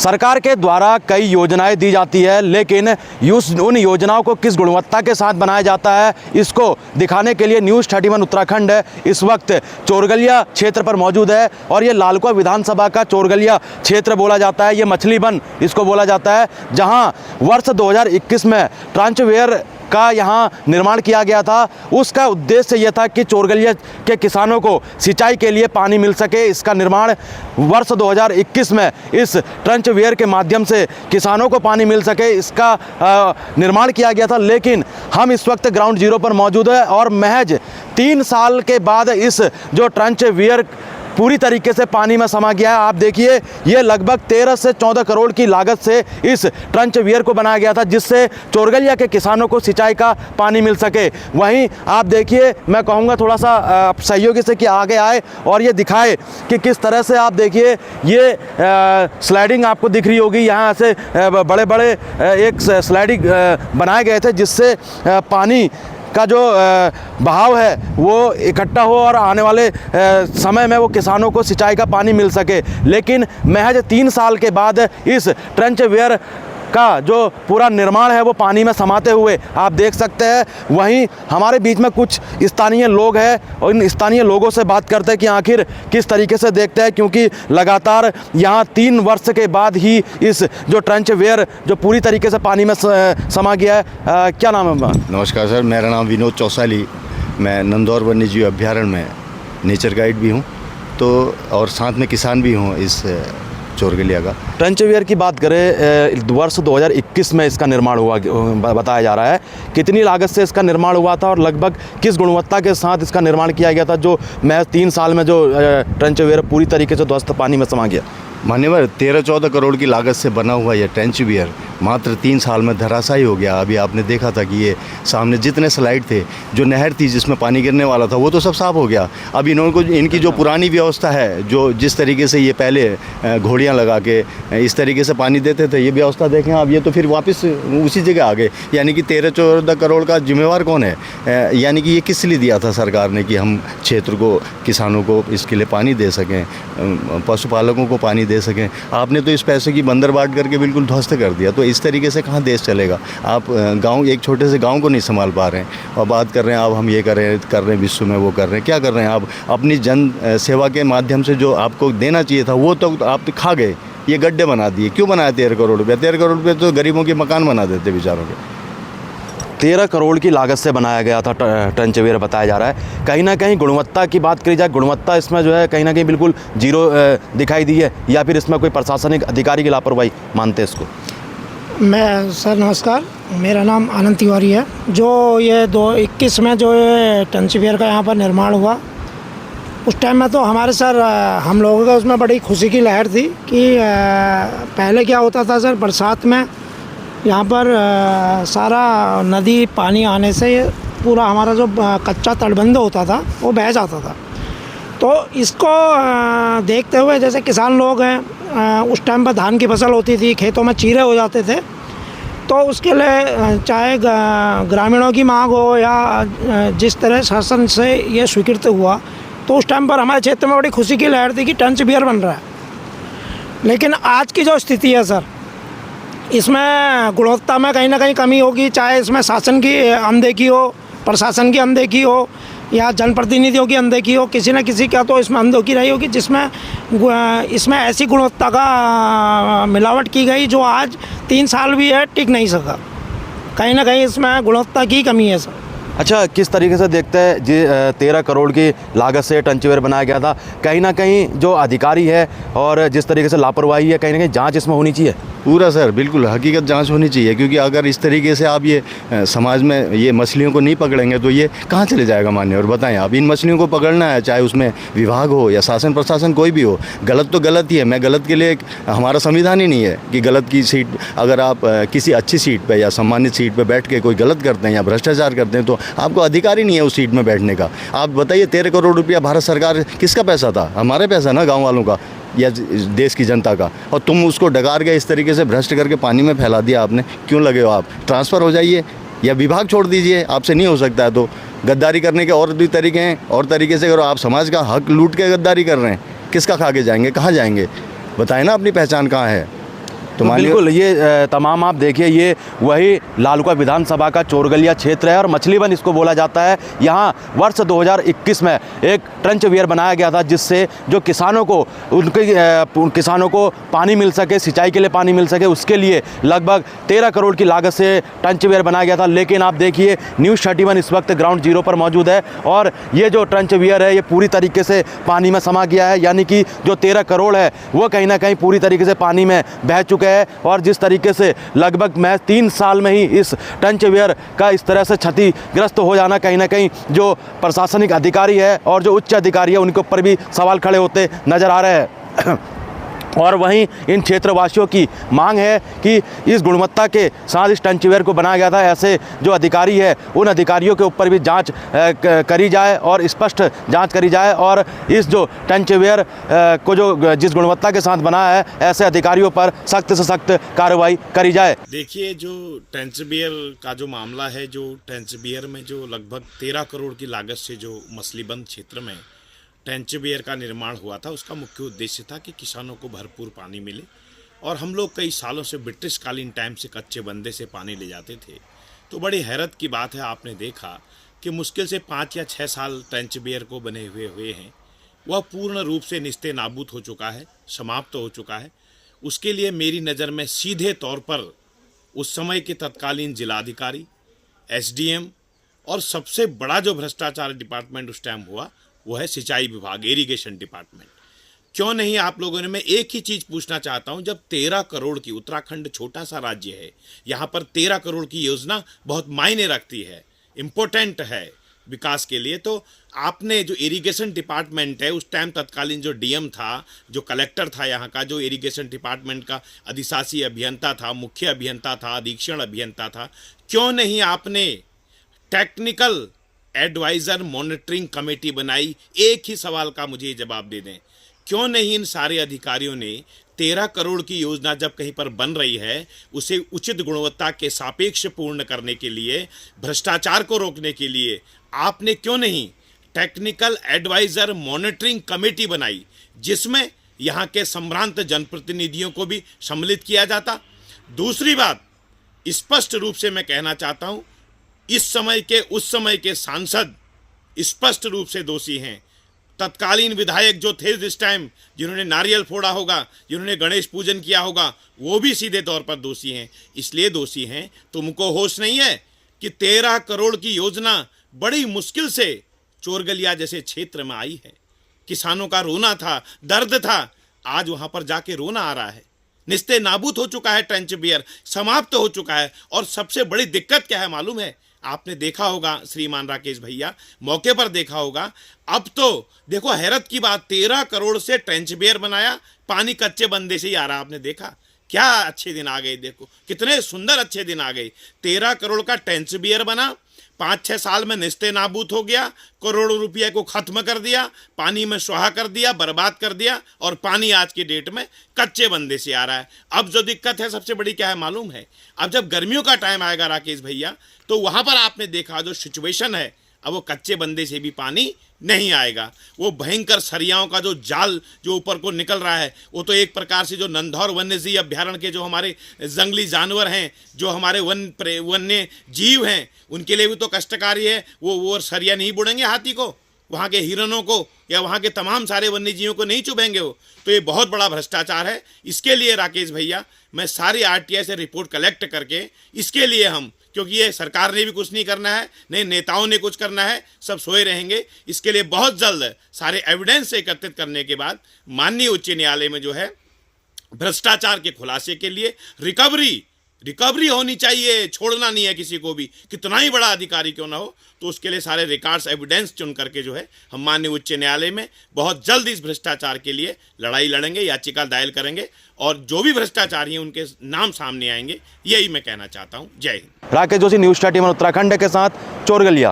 सरकार के द्वारा कई योजनाएं दी जाती है, लेकिन उन योजनाओं को किस गुणवत्ता के साथ बनाया जाता है, इसको दिखाने के लिए न्यूज़ 31 उत्तराखंड इस वक्त चोरगलिया क्षेत्र पर मौजूद है। और ये लालकुआं विधानसभा का चोरगलिया क्षेत्र बोला जाता है, ये मछली वन इसको बोला जाता है, जहां वर्ष 2021 में ट्रांचवेयर का यहाँ निर्माण किया गया था। उसका उद्देश्य यह था कि चोरगलिया के किसानों को सिंचाई के लिए पानी मिल सके। इसका निर्माण वर्ष 2021 में इस ट्रंचवेयर के माध्यम से किसानों को पानी मिल सके, इसका निर्माण किया गया था। लेकिन हम इस वक्त ग्राउंड जीरो पर मौजूद है और महज 3 साल के बाद इस जो ट्रंचवेयर पूरी तरीके से पानी में समा गया है। आप देखिए, ये लगभग 13 से 14 करोड़ की लागत से इस ट्रंचवेयर को बनाया गया था, जिससे चोरगलिया के किसानों को सिंचाई का पानी मिल सके। वहीं आप देखिए, मैं कहूँगा थोड़ा सा सहयोगी से कि आगे आए और ये दिखाए कि किस तरह से आप देखिए ये स्लाइडिंग आपको दिख रही होगी। यहाँ से बड़े बड़े एक स्लाइडिंग बनाए गए थे, जिससे पानी का जो बहाव है वो इकट्ठा हो और आने वाले समय में वो किसानों को सिंचाई का पानी मिल सके। लेकिन महज 3 साल के बाद इस ट्रंचवेयर का जो पूरा निर्माण है वो पानी में समाते हुए आप देख सकते हैं। वहीं हमारे बीच में कुछ स्थानीय लोग हैं और इन स्थानीय लोगों से बात करते हैं कि आखिर किस तरीके से देखते हैं, क्योंकि लगातार यहाँ 3 वर्ष के बाद ही इस जो ट्रंचवेयर जो पूरी तरीके से पानी में समा गया है। क्या नाम है? नमस्कार सर, मेरा नाम विनोद चौसाली। मैं नंदौर वन्यजीव अभ्यारण्य में नेचर गाइड भी हूँ, तो और साथ में किसान भी हूँ इस चोरगलिया का। ट्रंचवेयर की बात करें, वर्ष 2021 में इसका निर्माण हुआ बताया जा रहा है। कितनी लागत से इसका निर्माण हुआ था और लगभग किस गुणवत्ता के साथ इसका निर्माण किया गया था, जो महज 3 साल में जो ट्रंचवेयर पूरी तरीके से ध्वस्त पानी में समा गया? मान्यवर 13-14 करोड़ की लागत से बना हुआ यह ट्रंचवेयर मात्र 3 साल में धराशायी हो गया। अभी आपने देखा था कि ये सामने जितने स्लाइड थे, जो नहर थी जिसमें पानी गिरने वाला था, वो तो सब साफ हो गया। अब इनकी जो पुरानी व्यवस्था है, जो जिस तरीके से ये पहले घोड़ियाँ लगा के इस तरीके से पानी देते थे, ये व्यवस्था देखें अब, ये तो फिर वापस उसी जगह आ गए। यानी कि 13-14 करोड़ का जिम्मेवार कौन है? यानी कि ये किस लिए दिया था सरकार ने कि हम क्षेत्र को, किसानों को इसके लिए पानी दे सकें, पशुपालकों को पानी दे सकें। आपने तो इस पैसे की बंदरबाट करके बिल्कुल ध्वस्त कर दिया। तो इस तरीके से कहाँ देश चलेगा? आप गांव, एक छोटे से गांव को नहीं संभाल पा रहे हैं और बात कर रहे हैं आप हम ये कर रहे हैं विश्व में, वो कर रहे हैं। क्या कर रहे हैं आप? अपनी जन सेवा के माध्यम से जो आपको देना चाहिए था वो तो आप तो खा गए। ये गड्ढे बना दिए। क्यों बनाया 13 करोड़ रुपये? 13 करोड़ रुपये तो गरीबों के मकान बना देते बेचारों के। 13 करोड़ की लागत से बनाया गया था ट्रंचवेयर बताया जा रहा है। कहीं ना कहीं गुणवत्ता की बात करी जाए, गुणवत्ता इसमें जो है कहीं ना कहीं बिल्कुल जीरो दिखाई दी है, या फिर इसमें कोई प्रशासनिक अधिकारी की लापरवाही मानते हैं इसको? मैं सर नमस्कार, मेरा नाम आनंद तिवारी है। जो ये 2021 में जो ये ट्रंचवेयर का यहाँ पर निर्माण हुआ, उस टाइम में तो हमारे सर हम लोगों का उसमें बड़ी खुशी की लहर थी कि पहले क्या होता था सर, बरसात में यहाँ पर सारा नदी पानी आने से पूरा हमारा जो कच्चा तटबंध होता था वो बह जाता था। तो इसको देखते हुए, जैसे किसान लोग हैं, उस टाइम पर धान की फसल होती थी, खेतों में चीरे हो जाते थे, तो उसके लिए चाहे ग्रामीणों की मांग हो या जिस तरह शासन से ये स्वीकृत हुआ, तो उस टाइम पर हमारे क्षेत्र में बड़ी खुशी की लहर थी कि ट्रंचवेयर बन रहा है। लेकिन आज की जो स्थिति है सर, इसमें गुणवत्ता में कहीं ना कहीं कमी होगी, चाहे इसमें शासन की अनदेखी हो, प्रशासन की अनदेखी हो या जनप्रतिनिधियों की अनदेखी हो, किसी न किसी का तो इसमें अनदेखी रही होगी, जिसमें इसमें ऐसी गुणवत्ता का मिलावट की गई जो आज 3 साल भी है टिक नहीं सका। कहीं ना कहीं इसमें गुणवत्ता की कमी है सर। अच्छा, किस तरीके से देखते हैं जी 13 करोड़ की लागत से ट्रंचवेयर बनाया गया था, कहीं ना कहीं जो अधिकारी है और जिस तरीके से लापरवाही है, कहीं ना कहीं जांच इसमें होनी चाहिए? पूरा सर, बिल्कुल हकीकत जांच होनी चाहिए, क्योंकि अगर इस तरीके से आप ये समाज में ये मछलियों को नहीं पकड़ेंगे तो ये कहाँ चले जाएगा मान्य? और बताएं आप, इन मछलियों को पकड़ना है, चाहे उसमें विभाग हो या शासन प्रशासन कोई भी हो, गलत तो गलत ही है। मैं गलत के लिए, हमारा संविधान ही नहीं है कि गलत की सीट, अगर आप किसी अच्छी सीट पर या सम्मानित सीट पर बैठ के कोई गलत करते हैं या भ्रष्टाचार करते हैं तो आपको अधिकार ही नहीं है उस सीट में बैठने का। आप बताइए, 13 करोड़ रुपया भारत सरकार, किसका पैसा था? हमारे पैसा ना, गाँव वालों का या देश की जनता का। और तुम उसको डकार के इस तरीके से भ्रष्ट करके पानी में फैला दिया आपने। क्यों लगे हो आप? ट्रांसफ़र हो जाइए या विभाग छोड़ दीजिए, आपसे नहीं हो सकता है तो। गद्दारी करने के और भी तरीके हैं, और तरीके से करो। आप समाज का हक लूट के गद्दारी कर रहे हैं, किसका खा के जाएंगे? कहाँ जाएंगे? बताएं ना, अपनी पहचान कहाँ है? तो मान बिल्कुल ये तमाम आप देखिए ये वही लालकुआ विधानसभा का चोरगलिया क्षेत्र है और मछलीवन इसको बोला जाता है। यहाँ वर्ष 2021 में एक ट्रंच वियर बनाया गया था जिससे जो किसानों को उन किसानों को पानी मिल सके, सिंचाई के लिए पानी मिल सके, उसके लिए लगभग 13 करोड़ की लागत से ट्रंच वियर बनाया गया था। लेकिन आप देखिए न्यूज़ 31 इस वक्त ग्राउंड जीरो पर मौजूद है और ये जो ट्रंच वियर है ये पूरी तरीके से पानी में समा गया है, यानी कि जो 13 करोड़ है वो कहीं ना कहीं पूरी तरीके से पानी में बह चुके हैं। और जिस तरीके से लगभग मैं 3 साल में ही इस ट्रंच वियर का इस तरह से क्षतिग्रस्त हो जाना, कहीं ना कहीं जो प्रशासनिक अधिकारी है और जो उच्च अधिकारी है उनके ऊपर भी सवाल खड़े होते नजर आ रहे हैं। और वहीं इन क्षेत्रवासियों की मांग है कि इस गुणवत्ता के साथ इस ट्रंच वियर को बनाया गया था, ऐसे जो अधिकारी है उन अधिकारियों के ऊपर भी जांच करी जाए और स्पष्ट जांच करी जाए और इस जो ट्रंच वियर को जो जिस गुणवत्ता के साथ बनाया है ऐसे अधिकारियों पर सख्त से सख्त कार्रवाई करी जाए। देखिए जो ट्रंच वियर का जो मामला है, जो ट्रंच वियर में जो लगभग 13 करोड़ की लागत से जो मछलीबंद क्षेत्र में ट्रंच वियर का निर्माण हुआ था, उसका मुख्य उद्देश्य था कि किसानों को भरपूर पानी मिले। और हम लोग कई सालों से ब्रिटिश कालीन टाइम से कच्चे बंदे से पानी ले जाते थे। तो बड़ी हैरत की बात है, आपने देखा कि मुश्किल से 5 या 6 साल ट्रंच वियर को बने हुए हैं, वह पूर्ण रूप से निस्ते नाबूद हो चुका है, समाप्त हो चुका है। उसके लिए मेरी नज़र में सीधे तौर पर उस समय के तत्कालीन जिलाधिकारी, SDM और सबसे बड़ा जो भ्रष्टाचार डिपार्टमेंट उस टाइम हुआ वो है सिंचाई विभाग, इरिगेशन डिपार्टमेंट। क्यों नहीं, आप लोगों ने, मैं एक ही चीज़ पूछना चाहता हूं, जब 13 करोड़ की, उत्तराखंड छोटा सा राज्य है, यहाँ पर 13 करोड़ की योजना बहुत मायने रखती है, इम्पोर्टेंट है विकास के लिए। तो आपने जो इरिगेशन डिपार्टमेंट है, उस टाइम तत्कालीन जो DM था, जो कलेक्टर था यहाँ का, जो इरिगेशन डिपार्टमेंट का अधिशासी अभियंता था, मुख्य अभियंता था, अधीक्षण अभियंता था, क्यों नहीं आपने टेक्निकल एडवाइज़र मॉनिटरिंग कमेटी बनाई? एक ही सवाल का मुझे जवाब दे दें, क्यों नहीं इन सारे अधिकारियों ने 13 करोड़ की योजना जब कहीं पर बन रही है उसे उचित गुणवत्ता के सापेक्ष पूर्ण करने के लिए, भ्रष्टाचार को रोकने के लिए आपने क्यों नहीं टेक्निकल एडवाइज़र मॉनिटरिंग कमेटी बनाई, जिसमें यहाँ के संभ्रांत जनप्रतिनिधियों को भी सम्मिलित किया जाता? दूसरी बात, स्पष्ट रूप से मैं कहना चाहता हूँ, इस समय के उस समय के सांसद स्पष्ट रूप से दोषी हैं। तत्कालीन विधायक जो थे जिस टाइम, जिन्होंने नारियल फोड़ा होगा, जिन्होंने गणेश पूजन किया होगा, वो भी सीधे तौर पर दोषी हैं। इसलिए दोषी हैं, तुमको होश नहीं है कि 13 करोड़ की योजना बड़ी मुश्किल से चोरगलिया जैसे क्षेत्र में आई है। किसानों का रोना था, दर्द था, आज वहाँ पर जाके रोना आ रहा है। निस्ते नाबूद हो चुका है ट्रंच वियर, समाप्त हो चुका है। और सबसे बड़ी दिक्कत क्या है मालूम है? आपने देखा होगा श्रीमान राकेश भैया, मौके पर देखा होगा। अब तो देखो हैरत की बात, 13 करोड़ से ट्रंच वियर बनाया, पानी कच्चे बंदे से ही आ रहा। आपने देखा क्या अच्छे दिन आ गए, देखो कितने सुंदर अच्छे दिन आ गए। 13 करोड़ का ट्रंच वियर बना, 5-6 साल में निस्ते नाबूद हो गया, करोड़ों रुपये को खत्म कर दिया, पानी में सुहा कर दिया, बर्बाद कर दिया। और पानी आज की डेट में कच्चे बंदे से आ रहा है। अब जो दिक्कत है सबसे बड़ी क्या है मालूम है? अब जब गर्मियों का टाइम आएगा राकेश भैया, तो वहाँ पर आपने देखा जो सिचुएशन है, अब वो कच्चे बंदे से भी पानी नहीं आएगा। वो भयंकर सरियाओं का जो जाल जो ऊपर को निकल रहा है, वो तो एक प्रकार से जो नंधौर वन्यजीव अभ्यारण्य के जो हमारे जंगली जानवर हैं, जो हमारे वन्य जीव हैं, उनके लिए भी तो कष्टकारी है। वो सरिया नहीं बुड़ेंगे हाथी को, वहाँ के हिरणों को या वहाँ के तमाम सारे वन्य जीवों को नहीं चुभेंगे वो। तो ये बहुत बड़ा भ्रष्टाचार है। इसके लिए राकेश भैया मैं सारी RTI से रिपोर्ट कलेक्ट करके, इसके लिए हम, क्योंकि ये सरकार ने भी कुछ नहीं करना है, नहीं नेताओं ने कुछ करना है, सब सोए रहेंगे। इसके लिए बहुत जल्द सारे एविडेंस एकत्रित करने के बाद माननीय उच्च न्यायालय में जो है भ्रष्टाचार के खुलासे के लिए रिकवरी होनी चाहिए, छोड़ना नहीं है किसी को भी, कितना ही बड़ा अधिकारी क्यों ना हो। तो उसके लिए सारे रिकॉर्ड्स एविडेंस चुन करके जो है हम माननीय उच्च न्यायालय में बहुत जल्द इस भ्रष्टाचार के लिए लड़ाई लड़ेंगे, याचिका दायर करेंगे और जो भी भ्रष्टाचारी हैं उनके नाम सामने आएंगे। यही मैं कहना चाहता हूँ। जय हिंद। राकेश जोशी, न्यूज़ 31 उत्तराखंड के साथ चोरगलिया।